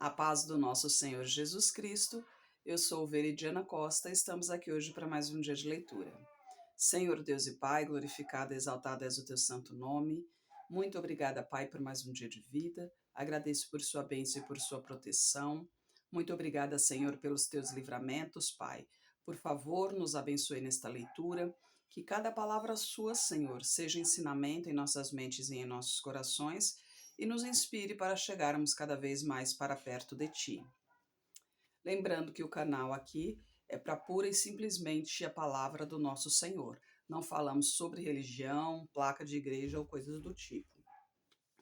A paz do nosso Senhor Jesus Cristo. Eu sou Veridiana Costa e estamos aqui hoje para mais um dia de leitura. Senhor Deus e Pai, glorificado e exaltado és o teu santo nome. Muito obrigada, Pai, por mais um dia de vida. Agradeço por sua bênção e por sua proteção. Muito obrigada, Senhor, pelos teus livramentos, Pai. Por favor, nos abençoe nesta leitura. Que cada palavra sua, Senhor, seja ensinamento em nossas mentes e em nossos corações e nos inspire para chegarmos cada vez mais para perto de Ti. Lembrando que o canal aqui é para pura e simplesmente a palavra do nosso Senhor. Não falamos sobre religião, placa de igreja ou coisas do tipo.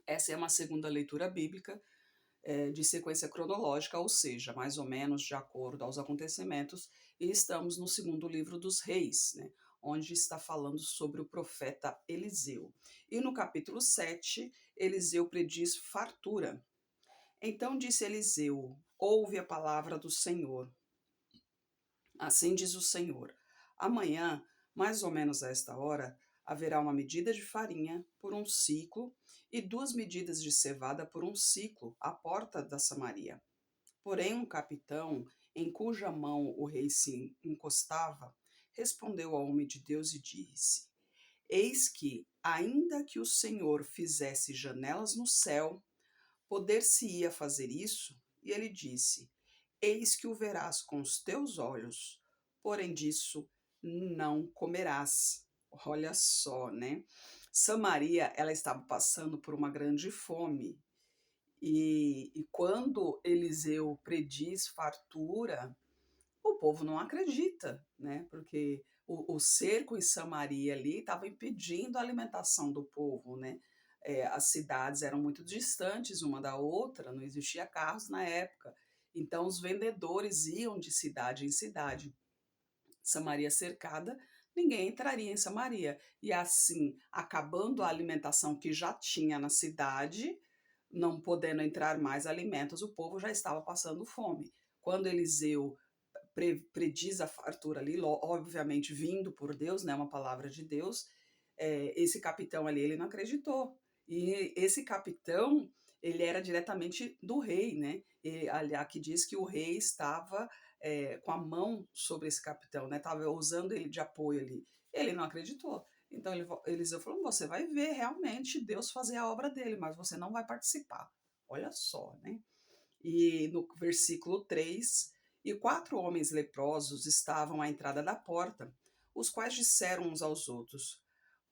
Essa é uma segunda leitura bíblica de sequência cronológica, ou seja, mais ou menos de acordo aos acontecimentos, e estamos no segundo livro dos Reis, né, onde está falando sobre o profeta Eliseu. E no capítulo 7, Eliseu prediz fartura. Então disse Eliseu: ouve a palavra do Senhor. Assim diz o Senhor: amanhã, mais ou menos a esta hora, haverá uma medida de farinha por um ciclo e 2 medidas de cevada por um ciclo à porta da Samaria. Porém, um capitão, em cuja mão o rei se encostava, respondeu ao homem de Deus e disse: eis que, ainda que o Senhor fizesse janelas no céu, poder-se-ia fazer isso? E ele disse: eis que o verás com os teus olhos, porém disso não comerás. Olha só, né? Samaria, ela estava passando por uma grande fome. E quando Eliseu prediz fartura, o povo não acredita, né? Porque o cerco em Samaria ali estava impedindo a alimentação do povo, né? As cidades eram muito distantes uma da outra, não existia carros na época. Então os vendedores iam de cidade em cidade. Samaria cercada, ninguém entraria em Samaria. E assim, acabando a alimentação que já tinha na cidade, não podendo entrar mais alimentos, o povo já estava passando fome. Quando Eliseu prediz a fartura ali, obviamente vindo por Deus, né, uma palavra de Deus, esse capitão ali, ele não acreditou. E esse capitão, ele era diretamente do rei, né? E, aqui diz que o rei estava com a mão sobre esse capitão, né? Estava usando ele de apoio ali. Ele não acreditou. Então Eliseu falou: você vai ver realmente Deus fazer a obra dele, mas você não vai participar. Olha só, né? E no versículo 3, e 4 homens leprosos estavam à entrada da porta, os quais disseram uns aos outros: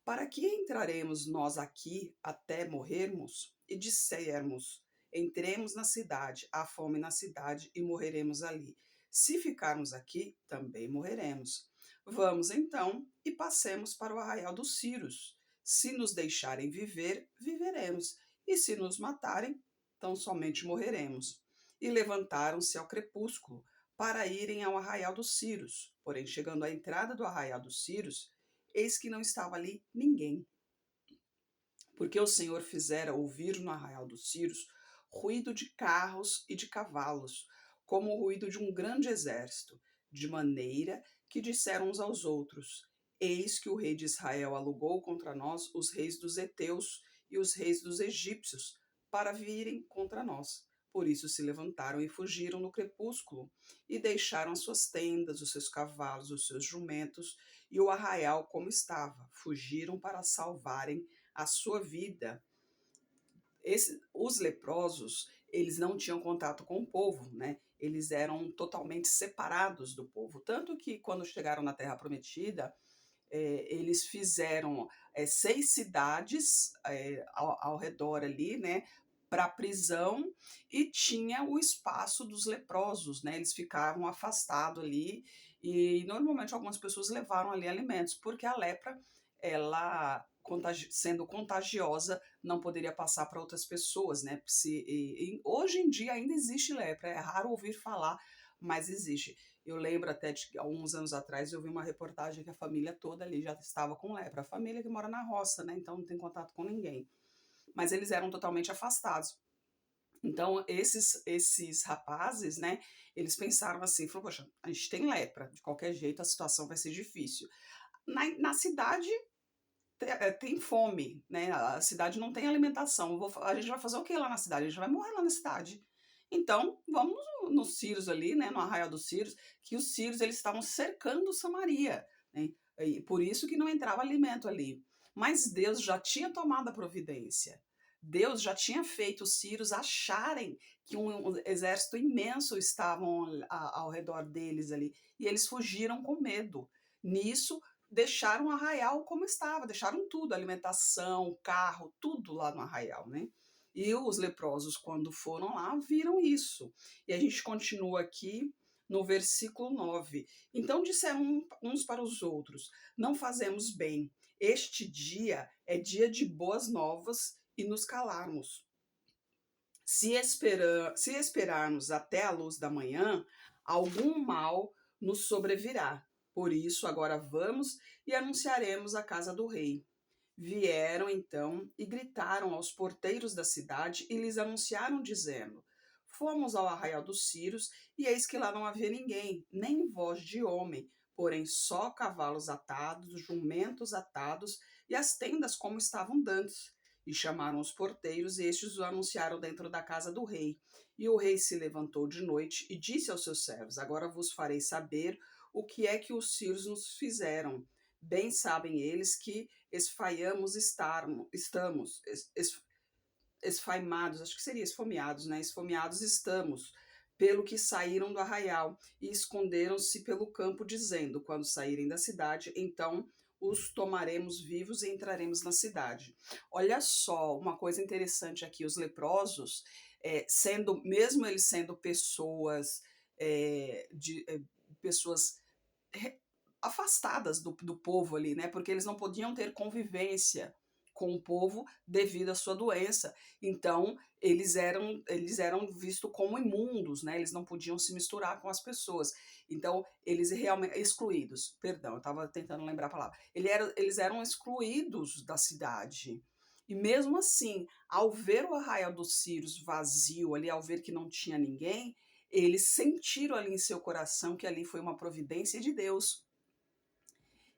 para que entraremos nós aqui até morrermos? E dissermos: entremos na cidade, há fome na cidade e morreremos ali. Se ficarmos aqui, também morreremos. Vamos então e passemos para o arraial dos Círios. Se nos deixarem viver, viveremos, e se nos matarem, tão somente morreremos. E levantaram-se ao crepúsculo para irem ao arraial dos Círios. Porém, chegando à entrada do arraial dos Círios, eis que não estava ali ninguém, porque o Senhor fizera ouvir no arraial dos Círios ruído de carros e de cavalos, como o ruído de um grande exército, de maneira que disseram uns aos outros: eis que o rei de Israel alugou contra nós os reis dos heteus e os reis dos egípcios, para virem contra nós. Por isso se levantaram e fugiram no crepúsculo, e deixaram as suas tendas, os seus cavalos, os seus jumentos, e o arraial como estava. Fugiram para salvarem a sua vida. Os leprosos, eles não tinham contato com o povo, né? Eles eram totalmente separados do povo. Tanto que quando chegaram na Terra Prometida, eles fizeram 6 cidades ao redor ali, né? Para a prisão, e tinha o espaço dos leprosos, né? Eles ficavam afastados ali, e normalmente algumas pessoas levaram ali alimentos, porque a lepra, ela sendo contagiosa, não poderia passar para outras pessoas, né? Hoje em dia ainda existe lepra, é raro ouvir falar, mas existe. Eu lembro até de que, alguns anos atrás, eu vi uma reportagem que a família toda ali já estava com lepra. A família que mora na roça, né? Então não tem contato com ninguém. Mas eles eram totalmente afastados. Então, esses rapazes, né, eles pensaram assim, falaram: poxa, a gente tem lepra, de qualquer jeito a situação vai ser difícil. Na cidade tem fome, né, a cidade não tem alimentação, a gente vai fazer o que lá na cidade? A gente vai morrer lá na cidade. Então, vamos nos Círios ali, né, no arraial dos Círios, que os Círios eles estavam cercando Samaria, né? E por isso que não entrava alimento ali. Mas Deus já tinha tomado a providência. Deus já tinha feito os Círios acharem que um exército imenso estavam ao redor deles ali, e eles fugiram com medo. Nisso, deixaram o arraial como estava, deixaram tudo, alimentação, carro, tudo lá no arraial, né? E os leprosos, quando foram lá, viram isso. E a gente continua aqui no versículo 9. Então disseram uns para os outros: Não fazemos bem. Este dia é dia de boas novas e nos calarmos. Se esperarmos até a luz da manhã, algum mal nos sobrevirá. Por isso, agora vamos e anunciaremos a casa do rei. Vieram então e gritaram aos porteiros da cidade e lhes anunciaram, dizendo: Fomos ao arraial dos Círios, e eis que lá não havia ninguém, nem voz de homem, porém só cavalos atados, jumentos atados, e as tendas como estavam dantes. E chamaram os porteiros, e estes o anunciaram dentro da casa do rei. E o rei se levantou de noite e disse aos seus servos: Agora vos farei saber o que é que os sírios nos fizeram. Bem sabem eles que estamos, esfaimados, acho que seria esfomeados, né? Esfomeados estamos, pelo que saíram do arraial e esconderam-se pelo campo, dizendo: Quando saírem da cidade, então os tomaremos vivos e entraremos na cidade. Olha só, uma coisa interessante aqui: os leprosos, mesmo eles sendo pessoas, pessoas afastadas do povo ali, né? Porque eles não podiam ter convivência com o povo devido à sua doença. Então, eles eram vistos como imundos, né? Eles não podiam se misturar com as pessoas. Então, eles realmente excluídos. Perdão, eu estava tentando lembrar a palavra. Eles eram excluídos da cidade. E mesmo assim, ao ver o arraial dos Círios vazio ali, ao ver que não tinha ninguém, eles sentiram ali em seu coração que ali foi uma providência de Deus.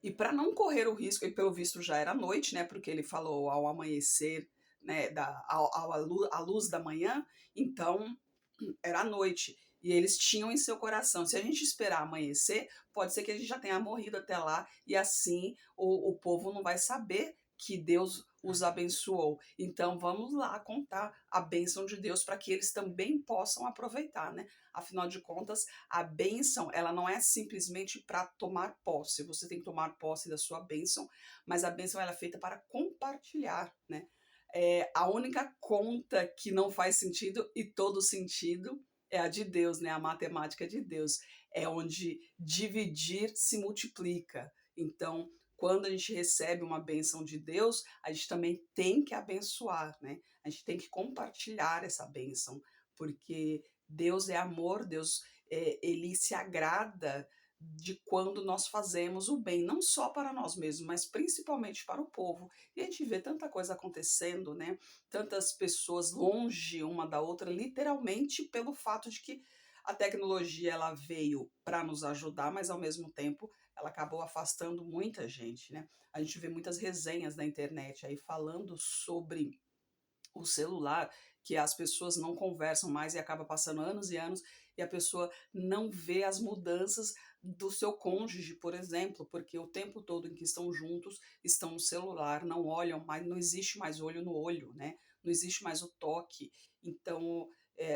E para não correr o risco, e pelo visto já era noite, né? Porque ele falou ao amanhecer, né? À luz da manhã, então era noite. E eles tinham em seu coração: se a gente esperar amanhecer, pode ser que a gente já tenha morrido até lá, e assim o povo não vai saber que Deus os abençoou. Então vamos lá contar a bênção de Deus para que eles também possam aproveitar, né? Afinal de contas, a bênção, ela não é simplesmente para tomar posse. Você tem que tomar posse da sua bênção, mas a bênção ela é feita para compartilhar, né? A única conta que não faz sentido e todo sentido é a de Deus, né? A matemática de Deus. É onde dividir se multiplica. Então, quando a gente recebe uma bênção de Deus, a gente também tem que abençoar, né? A gente tem que compartilhar essa bênção, porque Deus é amor, Deus ele se agrada de quando nós fazemos o bem, não só para nós mesmos, mas principalmente para o povo. E a gente vê tanta coisa acontecendo, né? Tantas pessoas longe uma da outra, literalmente pelo fato de que a tecnologia ela veio para nos ajudar, mas ao mesmo tempo ela acabou afastando muita gente, né? A gente vê muitas resenhas na internet aí falando sobre o celular, que as pessoas não conversam mais e acaba passando anos e anos e a pessoa não vê as mudanças do seu cônjuge, por exemplo, porque o tempo todo em que estão juntos estão no celular, não olham mais, não existe mais olho no olho, né? Não existe mais o toque. Então,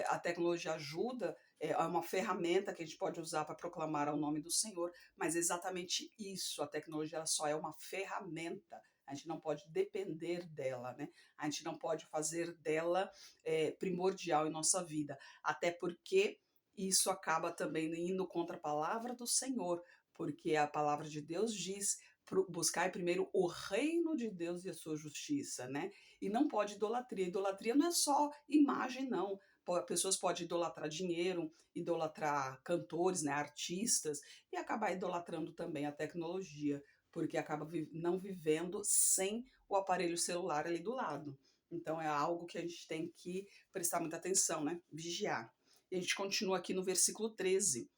a tecnologia ajuda, é uma ferramenta que a gente pode usar para proclamar o nome do Senhor, mas é exatamente isso, a tecnologia ela só é uma ferramenta. A gente não pode depender dela, né? A gente não pode fazer dela primordial em nossa vida, até porque isso acaba também indo contra a palavra do Senhor, porque a palavra de Deus diz: buscar primeiro o reino de Deus e a sua justiça, né? E não pode idolatria. Idolatria não é só imagem, não. Pessoas podem idolatrar dinheiro, idolatrar cantores, né, artistas, e acabar idolatrando também a tecnologia, porque acaba não vivendo sem o aparelho celular ali do lado. Então é algo que a gente tem que prestar muita atenção, né? Vigiar. E a gente continua aqui no versículo 13.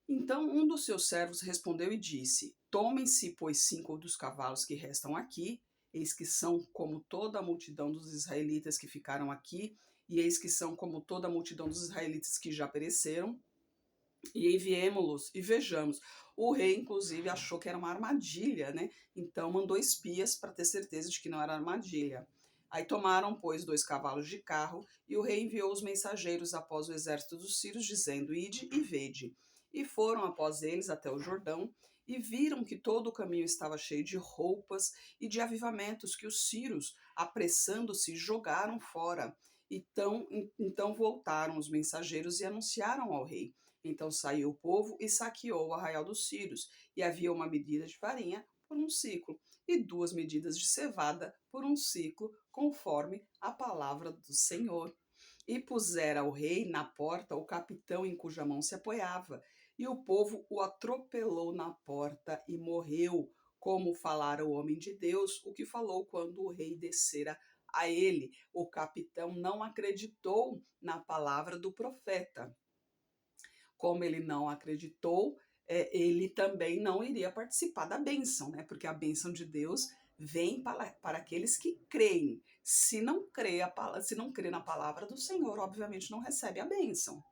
Então um dos seus servos respondeu e disse: Tomem-se, pois, 5 dos cavalos que restam aqui, eis que são como toda a multidão dos israelitas que ficaram aqui, e eis que são como toda a multidão dos israelitas que já pereceram, e enviemo-los e vejamos. O rei, inclusive, achou que era uma armadilha, né? Então mandou espias para ter certeza de que não era armadilha. Aí tomaram, pois, 2 cavalos de carro, e o rei enviou os mensageiros após o exército dos sírios, dizendo: Ide e vede. E foram após eles até o Jordão, e viram que todo o caminho estava cheio de roupas e de avivamentos que os sírios, apressando-se, jogaram fora. Então voltaram os mensageiros e anunciaram ao rei. Então saiu o povo e saqueou o arraial dos sírios, e havia uma medida de farinha por um ciclo, e 2 medidas de cevada por um ciclo, conforme a palavra do Senhor. E pusera o rei na porta o capitão em cuja mão se apoiava, e o povo o atropelou na porta e morreu, como falara o homem de Deus, o que falou quando o rei descera a ele. O capitão não acreditou na palavra do profeta. Como ele não acreditou, ele também não iria participar da bênção, né? Porque a bênção de Deus vem para aqueles que creem. Se não crê na palavra do Senhor, obviamente não recebe a bênção.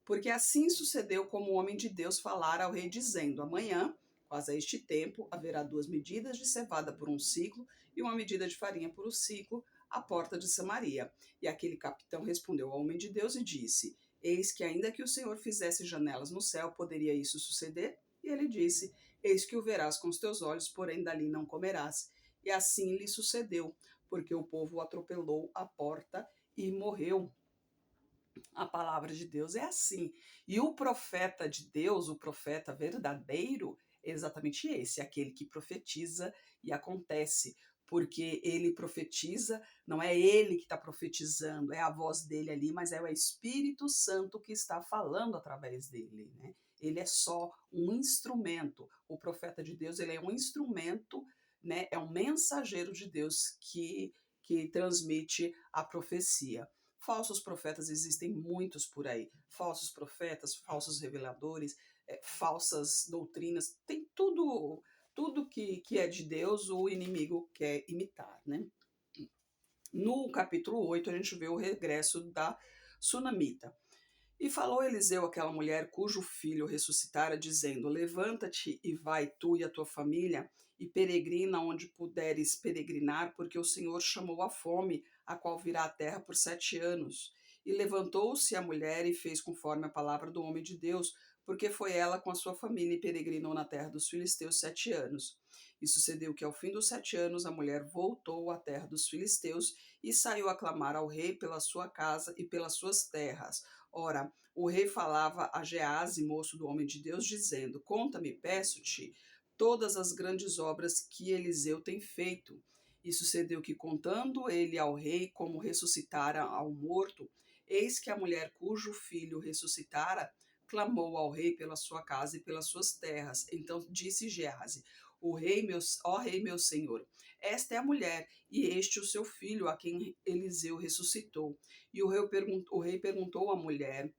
Porque assim sucedeu como o homem de Deus falara ao rei, dizendo: amanhã, quase a este tempo, haverá 2 medidas de cevada por um ciclo e 1 medida de farinha por um ciclo, à porta de Samaria. E aquele capitão respondeu ao homem de Deus e disse: Eis que ainda que o Senhor fizesse janelas no céu, poderia isso suceder? E ele disse: Eis que o verás com os teus olhos, porém dali não comerás. E assim lhe sucedeu, porque o povo o atropelou à porta e morreu. A palavra de Deus é assim. E o profeta de Deus, o profeta verdadeiro, é exatamente esse, aquele que profetiza e acontece. Porque ele profetiza, não é ele que está profetizando, é a voz dele ali, mas é o Espírito Santo que está falando através dele, né? Ele é só um instrumento. O profeta de Deus, ele é um instrumento, né? É um mensageiro de Deus que transmite a profecia. Falsos profetas existem muitos por aí. Falsos profetas, falsos reveladores, falsas doutrinas, tem tudo que é de Deus, o inimigo quer imitar, né? No capítulo 8, a gente vê o regresso da Sunamita. E falou Eliseu àquela mulher cujo filho ressuscitara, dizendo: Levanta-te e vai tu e a tua família, e peregrina onde puderes peregrinar, porque o Senhor chamou a fome, a qual virá à terra por 7 anos. E levantou-se a mulher e fez conforme a palavra do homem de Deus, porque foi ela com a sua família e peregrinou na terra dos filisteus 7 anos. E sucedeu que ao fim dos 7 anos a mulher voltou à terra dos filisteus e saiu a clamar ao rei pela sua casa e pelas suas terras. Ora, o rei falava a Geazi, moço do homem de Deus, dizendo: Conta-me, peço-te, todas as grandes obras que Eliseu tem feito. E sucedeu que, contando ele ao rei como ressuscitara ao morto, eis que a mulher cujo filho ressuscitara clamou ao rei pela sua casa e pelas suas terras. Então disse Geazi: ó rei meu senhor, esta é a mulher, e este o seu filho, a quem Eliseu ressuscitou. E o rei perguntou à mulher,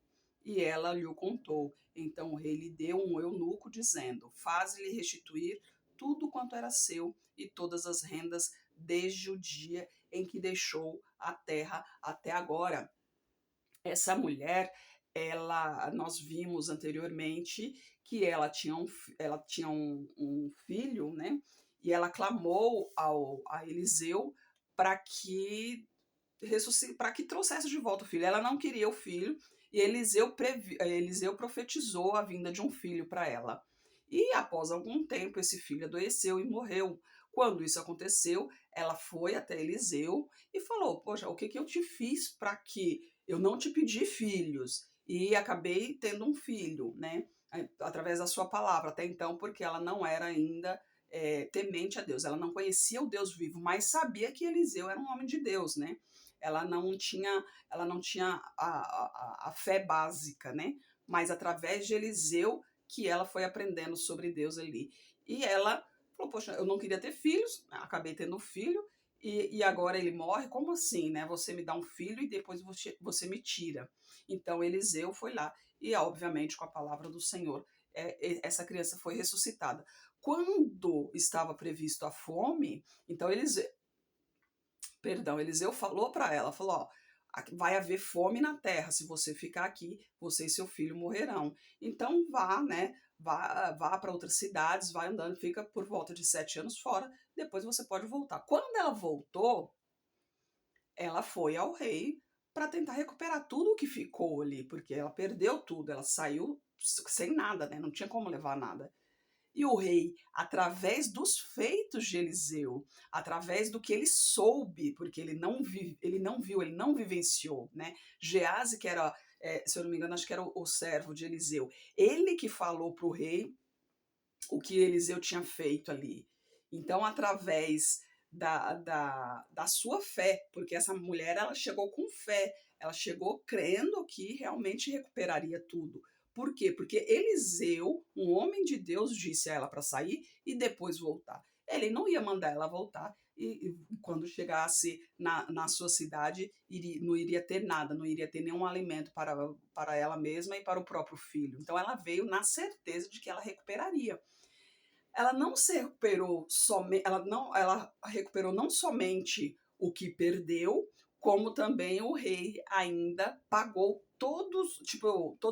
e ela lhe o contou. Então o rei lhe deu um eunuco, dizendo: Faze-lhe restituir tudo quanto era seu e todas as rendas, desde o dia em que deixou a terra até agora. Essa mulher, nós vimos anteriormente que ela tinha um filho, né? E ela clamou a Eliseu para que para que trouxesse de volta o filho. Ela não queria o filho e Eliseu profetizou a vinda de um filho para ela. E após algum tempo, esse filho adoeceu e morreu. Quando isso aconteceu, ela foi até Eliseu e falou: Poxa, o que eu te fiz para que eu não te pedi filhos e acabei tendo um filho, né? Através da sua palavra, até então, porque ela não era ainda temente a Deus. Ela não conhecia o Deus vivo, mas sabia que Eliseu era um homem de Deus, né? Ela não tinha a fé básica, né? Mas através de Eliseu que ela foi aprendendo sobre Deus ali. E ela falou: Poxa, eu não queria ter filhos, acabei tendo um filho, e agora ele morre? Como assim, né? Você me dá um filho e depois você me tira. Então Eliseu foi lá e, obviamente, com a palavra do Senhor, essa criança foi ressuscitada. Quando estava previsto a fome, então Eliseu falou para ela, falou: ó, vai haver fome na terra, se você ficar aqui, você e seu filho morrerão. Então vá, né? Vá para outras cidades, vai andando, fica por volta de 7 anos fora, depois você pode voltar. Quando ela voltou, ela foi ao rei para tentar recuperar tudo o que ficou ali, porque ela perdeu tudo, ela saiu sem nada, né? Não tinha como levar nada. E o rei, através dos feitos de Eliseu, através do que ele soube, porque ele não viu, ele não vivenciou, né? Gease, que era, se eu não me engano, acho que era o servo de Eliseu, ele que falou para o rei o que Eliseu tinha feito ali. Então, através da sua fé, porque essa mulher ela chegou com fé, ela chegou crendo que realmente recuperaria tudo. Por quê? Porque Eliseu, um homem de Deus, disse a ela para sair e depois voltar. Ele não ia mandar ela voltar e quando chegasse na sua cidade não iria ter nada, não iria ter nenhum alimento para ela mesma e para o próprio filho. Então ela veio na certeza de que ela recuperaria. Ela não se recuperou somente, ela recuperou não somente o que perdeu, como também o rei ainda pagou todos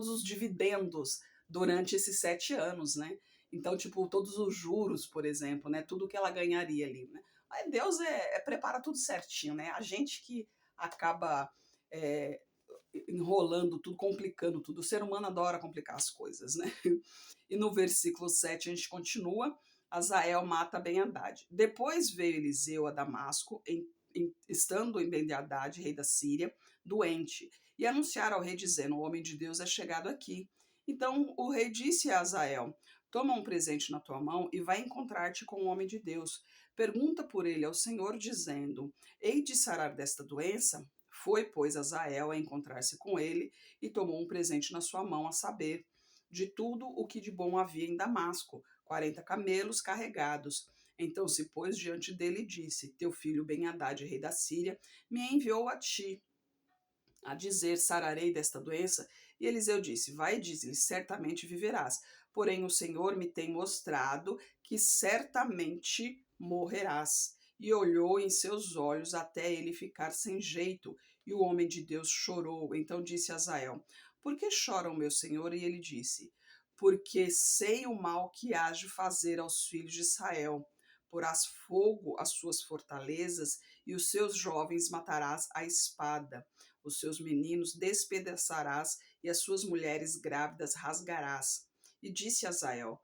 os dividendos durante esses 7 anos, né? Então, tipo, todos os juros, por exemplo, né? Tudo que ela ganharia ali, né? Mas Deus prepara tudo certinho, né? A gente que acaba é, enrolando tudo, complicando tudo. O ser humano adora complicar as coisas, né? E no versículo 7 a gente continua, Azael mata Ben-Hadad. Depois veio Eliseu a Damasco, estando em Ben-Hadad, rei da Síria, doente, e anunciaram ao rei dizendo, o homem de Deus é chegado aqui. Então o rei disse a Azael, toma um presente na tua mão e vai encontrar-te com o homem de Deus. Pergunta por ele ao Senhor, dizendo, hei de sarar desta doença? Foi, pois, Azael a encontrar-se com ele e tomou um presente na sua mão, a saber, de tudo o que de bom havia em Damasco, 40 camelos carregados. Então se pôs diante dele e disse, teu filho Ben-Hadad, rei da Síria, me enviou a ti, a dizer, sararei desta doença? E Eliseu disse, vai e diz-lhe, certamente viverás. Porém o Senhor me tem mostrado que certamente morrerás. E olhou em seus olhos até ele ficar sem jeito. E o homem de Deus chorou. Então disse a Azael, por que chora o meu senhor? E ele disse, porque sei o mal que hás de fazer aos filhos de Israel. Porás fogo às suas fortalezas e os seus jovens matarás à espada. Os seus meninos despedaçarás e as suas mulheres grávidas rasgarás. E disse a Azael,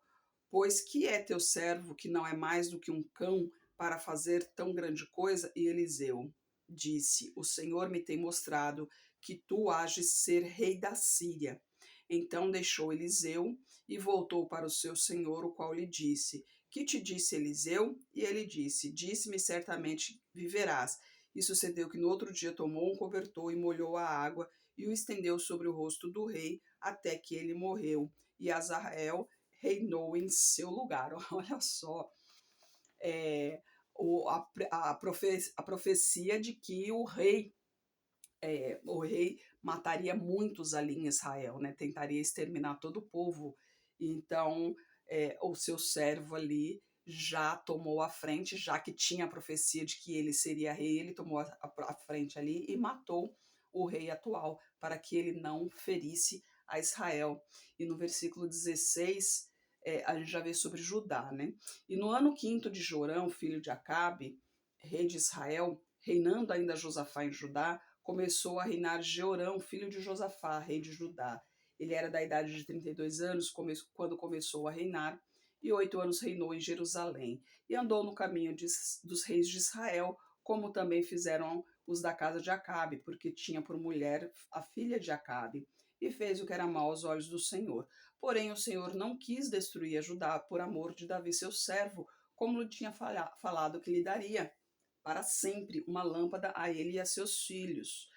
pois que é teu servo que não é mais do que um cão para fazer tão grande coisa? E Eliseu disse, o Senhor me tem mostrado que tu hás de ser rei da Síria. Então deixou Eliseu e voltou para o seu senhor, o qual lhe disse, que te disse Eliseu? E ele disse, disse-me certamente viverás. E sucedeu que no outro dia tomou um cobertor e molhou a água e o estendeu sobre o rosto do rei até que ele morreu. E Azael reinou em seu lugar. Olha só, é, a profecia de que o rei mataria muitos ali em Israel, né? Tentaria exterminar todo o povo. Então, o seu servo ali já tomou a frente, já que tinha a profecia de que ele seria rei, ele tomou a frente ali e matou o rei atual, para que ele não ferisse a Israel. E no versículo 16, a gente já vê sobre Judá, né? E no ano 5º de Jorão, filho de Acabe, rei de Israel, reinando ainda Josafá em Judá, começou a reinar Jeorão, filho de Josafá, rei de Judá. Ele era da idade de 32 anos quando começou a reinar, e 8 anos reinou em Jerusalém. E andou no caminho dos reis de Israel, como também fizeram os da casa de Acabe, porque tinha por mulher a filha de Acabe, e fez o que era mau aos olhos do Senhor. Porém o Senhor não quis destruir a Judá por amor de Davi seu servo, como lhe tinha falado que lhe daria para sempre uma lâmpada a ele e a seus filhos.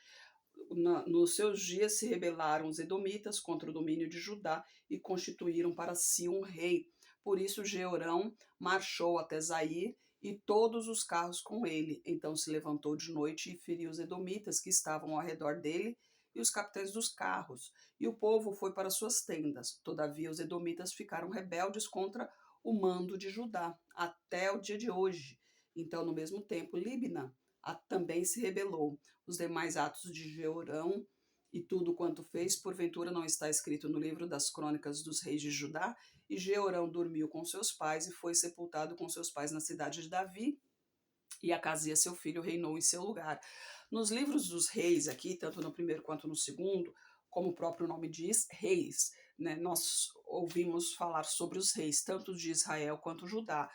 Nos seus dias se rebelaram os edomitas contra o domínio de Judá e constituíram para si um rei. Por isso Jeorão marchou até Zair e todos os carros com ele. Então se levantou de noite e feriu os edomitas que estavam ao redor dele e os capitães dos carros. E o povo foi para suas tendas. Todavia os edomitas ficaram rebeldes contra o mando de Judá até o dia de hoje. Então, no mesmo tempo, Líbna, também se rebelou. Os demais atos de Jeorão e tudo quanto fez, porventura não está escrito no livro das crônicas dos reis de Judá? E Jeorão dormiu com seus pais e foi sepultado com seus pais na cidade de Davi, e Acasias, seu filho, reinou em seu lugar. Nos livros dos reis aqui, tanto no primeiro quanto no segundo, como o próprio nome diz, reis, né? Nós ouvimos falar sobre os reis, tanto de Israel quanto Judá.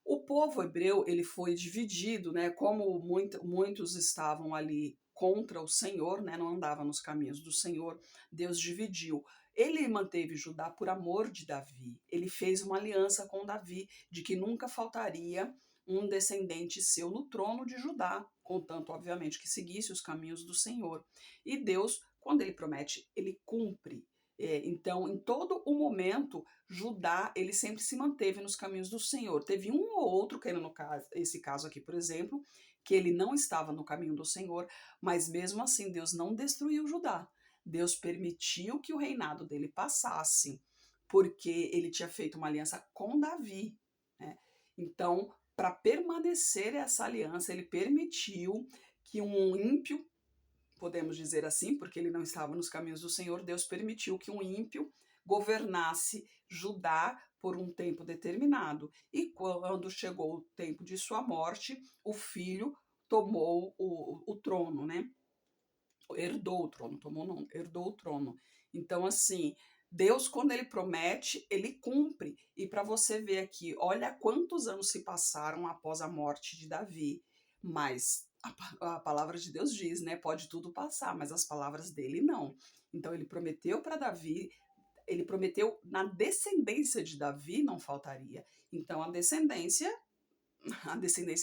O povo hebreu, ele foi dividido, né? Como muitos estavam ali contra o Senhor, né? Não andavam nos caminhos do Senhor, Deus dividiu. Ele manteve Judá por amor de Davi. Ele fez uma aliança com Davi de que nunca faltaria um descendente seu no trono de Judá, contanto, obviamente, que seguisse os caminhos do Senhor. E Deus, quando ele promete, ele cumpre. Então, em todo o momento, Judá, ele sempre se manteve nos caminhos do Senhor. Teve um ou outro, que era no caso, esse caso aqui, por exemplo, que ele não estava no caminho do Senhor, mas mesmo assim Deus não destruiu Judá. Deus permitiu que o reinado dele passasse, porque ele tinha feito uma aliança com Davi, né? Então, para permanecer essa aliança, ele permitiu que um ímpio, podemos dizer assim, porque ele não estava nos caminhos do Senhor, Deus permitiu que um ímpio governasse Judá por um tempo determinado. E quando chegou o tempo de sua morte, o filho tomou o trono, né? Herdou o trono, tomou não, herdou o trono. Então, assim, Deus, quando ele promete, ele cumpre. E para você ver aqui, olha quantos anos se passaram após a morte de Davi, mas a palavra de Deus diz, né? Pode tudo passar, mas as palavras dele não. Então, ele prometeu para Davi, ele prometeu na descendência de Davi não faltaria. Então, a descendência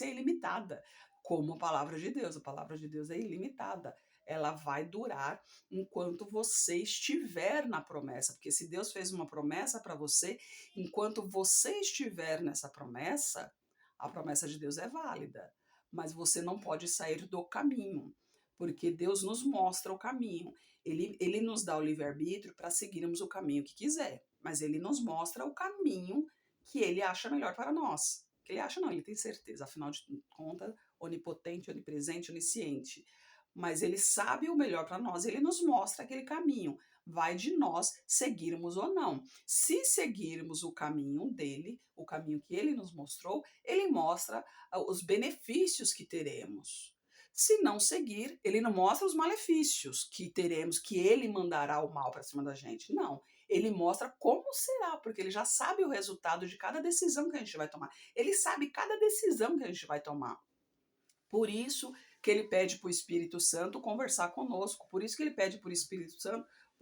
é ilimitada, como a palavra de Deus. A palavra de Deus é ilimitada. Ela vai durar enquanto você estiver na promessa, porque se Deus fez uma promessa para você, enquanto você estiver nessa promessa, a promessa de Deus é válida, mas você não pode sair do caminho, porque Deus nos mostra o caminho. Ele nos dá o livre-arbítrio para seguirmos o caminho que quiser, mas ele nos mostra o caminho que ele acha melhor para nós. Que ele acha não, ele tem certeza, afinal de contas, onipotente, onipresente, onisciente. Mas ele sabe o melhor para nós, ele nos mostra aquele caminho. Vai de nós seguirmos ou não. Se seguirmos o caminho dele, o caminho que ele nos mostrou, ele mostra os benefícios que teremos. Se não seguir, ele não mostra os malefícios que teremos, que ele mandará o mal para cima da gente. Não. Ele mostra como será, porque ele já sabe o resultado de cada decisão que a gente vai tomar. Ele sabe cada decisão que a gente vai tomar. Por isso que ele pede para o Espírito Santo conversar conosco, por isso que ele pede para o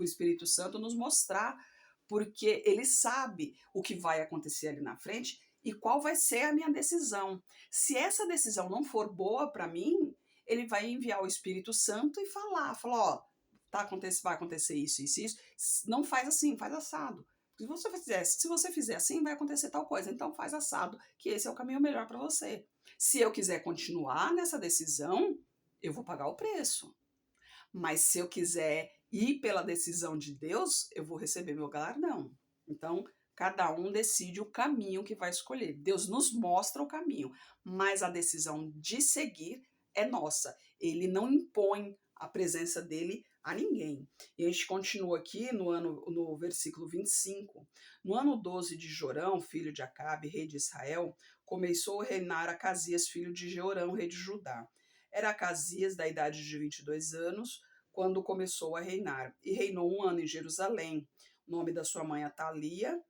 Espírito Santo nos mostrar, porque ele sabe o que vai acontecer ali na frente e qual vai ser a minha decisão. Se essa decisão não for boa para mim, ele vai enviar o Espírito Santo e falar, ó, vai acontecer isso, isso, isso, não faz assim, faz assado. Se você fizer assim, vai acontecer tal coisa, então faz assado, que esse é o caminho melhor para você. Se eu quiser continuar nessa decisão, eu vou pagar o preço. Mas se eu quiser ir pela decisão de Deus, eu vou receber meu galardão. Então, cada um decide o caminho que vai escolher. Deus nos mostra o caminho, mas a decisão de seguir é nossa. Ele não impõe a presença dele a ninguém. E a gente continua aqui no versículo 25. No ano 12 de Jorão, filho de Acabe, rei de Israel, começou a reinar Acasias, filho de Jeorão, rei de Judá. Era Acasias da idade de 22 anos, quando começou a reinar, e reinou 1 ano em Jerusalém. O nome da sua mãe Atalia,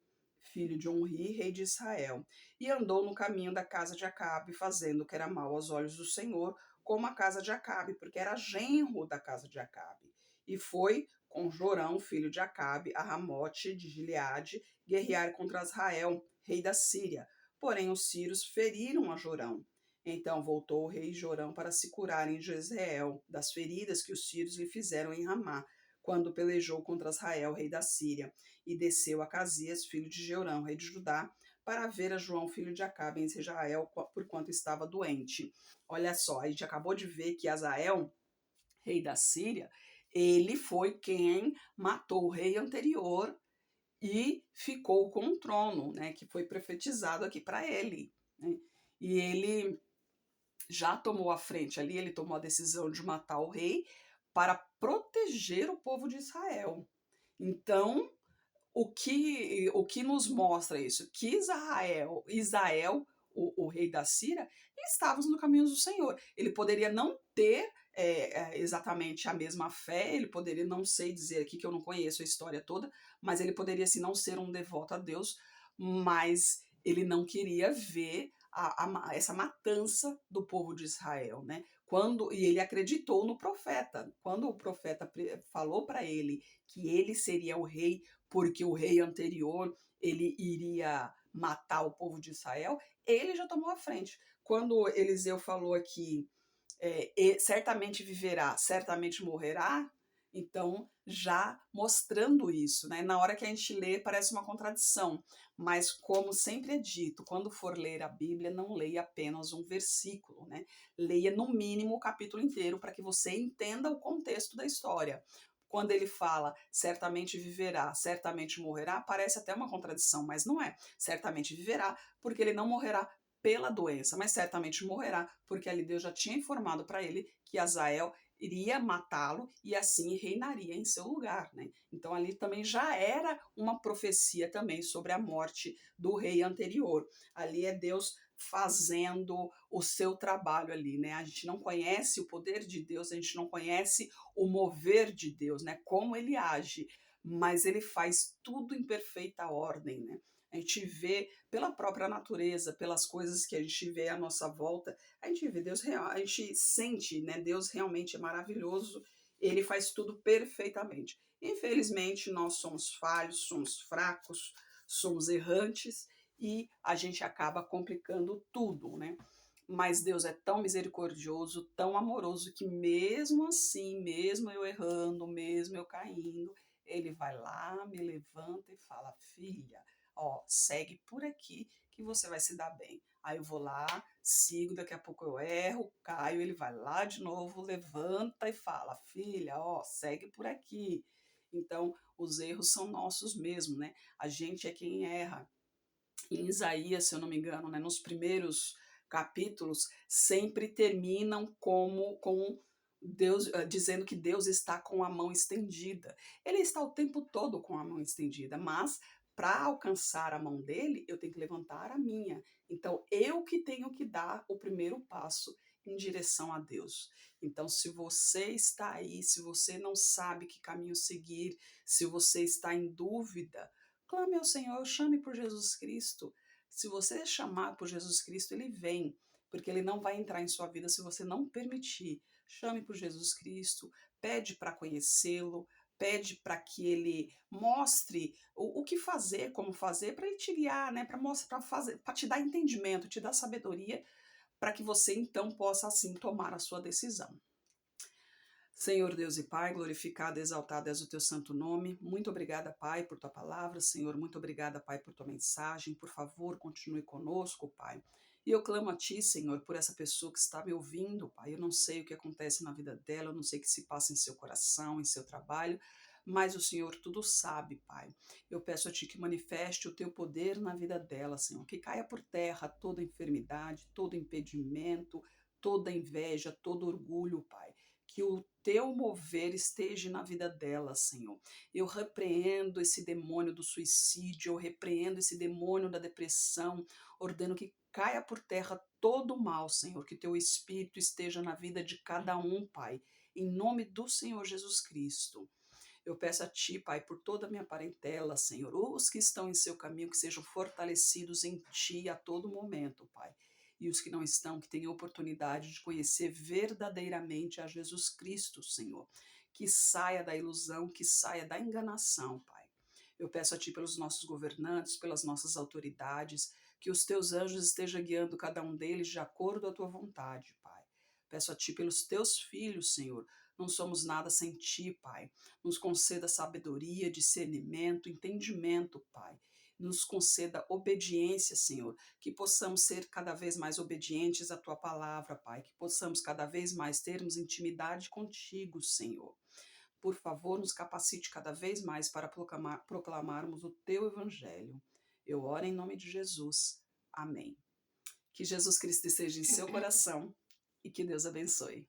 filho de Omri, rei de Israel. E andou no caminho da casa de Acabe, fazendo o que era mal aos olhos do Senhor, como a casa de Acabe, porque era genro da casa de Acabe. E foi com Jorão, filho de Acabe, a Ramote de Gileade, guerrear contra Israel, rei da Síria. Porém, os sírios feriram a Jorão. Então voltou o rei Jorão para se curar em Jezreel das feridas que os sírios lhe fizeram em Ramá, quando pelejou contra Israel, rei da Síria. E desceu a Casias, filho de Jeorão, rei de Judá, para ver a João, filho de Acabe, em Israel, porquanto estava doente. Olha só, a gente acabou de ver que Azael, rei da Síria, ele foi quem matou o rei anterior e ficou com o trono, né, que foi profetizado aqui para ele, né? E ele já tomou a frente ali, ele tomou a decisão de matar o rei para proteger o povo de Israel. Então, o que nos mostra isso? Que Israel, o rei da Síria, estava no caminho do Senhor. Ele poderia não ter exatamente a mesma fé, ele poderia, não sei dizer aqui que eu não conheço a história toda, mas ele poderia assim, não ser um devoto a Deus, mas ele não queria ver essa matança do povo de Israel, né? E ele acreditou no profeta. Quando o profeta falou para ele que ele seria o rei, porque o rei anterior ele iria matar o povo de Israel, ele já tomou a frente. Quando Eliseu falou aqui, certamente viverá, certamente morrerá, então já mostrando isso, né? Na hora que a gente lê parece uma contradição, mas como sempre é dito, quando for ler a Bíblia, não leia apenas um versículo, né? Leia no mínimo o capítulo inteiro para que você entenda o contexto da história. Quando ele fala certamente viverá, certamente morrerá, parece até uma contradição, mas não é. Certamente viverá, porque ele não morrerá pela doença, mas certamente morrerá, porque ali Deus já tinha informado para ele que Azael iria matá-lo e assim reinaria em seu lugar, né? Então ali também já era uma profecia também sobre a morte do rei anterior. Ali é Deus fazendo o seu trabalho ali, né? A gente não conhece o poder de Deus, a gente não conhece o mover de Deus, né? Como ele age, mas ele faz tudo em perfeita ordem, né? A gente vê pela própria natureza, pelas coisas que a gente vê à nossa volta, a gente vê Deus real, a gente sente, né? Deus realmente é maravilhoso, ele faz tudo perfeitamente. Infelizmente, nós somos falhos, somos fracos, somos errantes e a gente acaba complicando tudo, né? Mas Deus é tão misericordioso, tão amoroso, que mesmo assim, mesmo eu errando, mesmo eu caindo, ele vai lá, me levanta e fala: filha, ó, segue por aqui que você vai se dar bem. Aí eu vou lá, sigo, daqui a pouco eu erro, caio, ele vai lá de novo, levanta e fala: filha, ó, segue por aqui. Então, os erros são nossos mesmo, né? A gente é quem erra. Em Isaías, se eu não me engano, né, nos primeiros capítulos, sempre terminam com Deus dizendo que Deus está com a mão estendida. Ele está o tempo todo com a mão estendida, mas para alcançar a mão dele, eu tenho que levantar a minha. Então, eu que tenho que dar o primeiro passo em direção a Deus. Então, se você está aí, se você não sabe que caminho seguir, se você está em dúvida, clame ao Senhor, chame por Jesus Cristo. Se você chamar por Jesus Cristo, ele vem, porque ele não vai entrar em sua vida se você não permitir. Chame por Jesus Cristo, pede para conhecê-lo, pede para que ele mostre o que fazer, como fazer, para ele te guiar, né? Para mostrar, para te dar entendimento, te dar sabedoria, para que você então possa assim tomar a sua decisão. Senhor Deus e Pai, glorificado e exaltado és o teu santo nome. Muito obrigada, Pai, por tua palavra. Senhor, muito obrigada, Pai, por tua mensagem. Por favor, continue conosco, Pai. E eu clamo a Ti, Senhor, por essa pessoa que está me ouvindo, Pai. Eu não sei o que acontece na vida dela, eu não sei o que se passa em seu coração, em seu trabalho, mas o Senhor tudo sabe, Pai. Eu peço a Ti que manifeste o Teu poder na vida dela, Senhor. Que caia por terra toda enfermidade, todo impedimento, toda inveja, todo orgulho, Pai. Que o teu mover esteja na vida dela, Senhor. Eu repreendo esse demônio do suicídio, eu repreendo esse demônio da depressão, ordeno que caia por terra todo o mal, Senhor, que teu Espírito esteja na vida de cada um, Pai, em nome do Senhor Jesus Cristo. Eu peço a Ti, Pai, por toda a minha parentela, Senhor, os que estão em seu caminho, que sejam fortalecidos em Ti a todo momento, Pai. E os que não estão, que tenham oportunidade de conhecer verdadeiramente a Jesus Cristo, Senhor. Que saia da ilusão, que saia da enganação, Pai. Eu peço a Ti pelos nossos governantes, pelas nossas autoridades, que os Teus anjos estejam guiando cada um deles de acordo à Tua vontade, Pai. Peço a Ti pelos Teus filhos, Senhor. Não somos nada sem Ti, Pai. Nos conceda sabedoria, discernimento, entendimento, Pai. Nos conceda obediência, Senhor, que possamos ser cada vez mais obedientes à Tua palavra, Pai, que possamos cada vez mais termos intimidade contigo, Senhor. Por favor, nos capacite cada vez mais para proclamarmos o Teu Evangelho. Eu oro em nome de Jesus. Amém. Que Jesus Cristo esteja em seu coração e que Deus abençoe.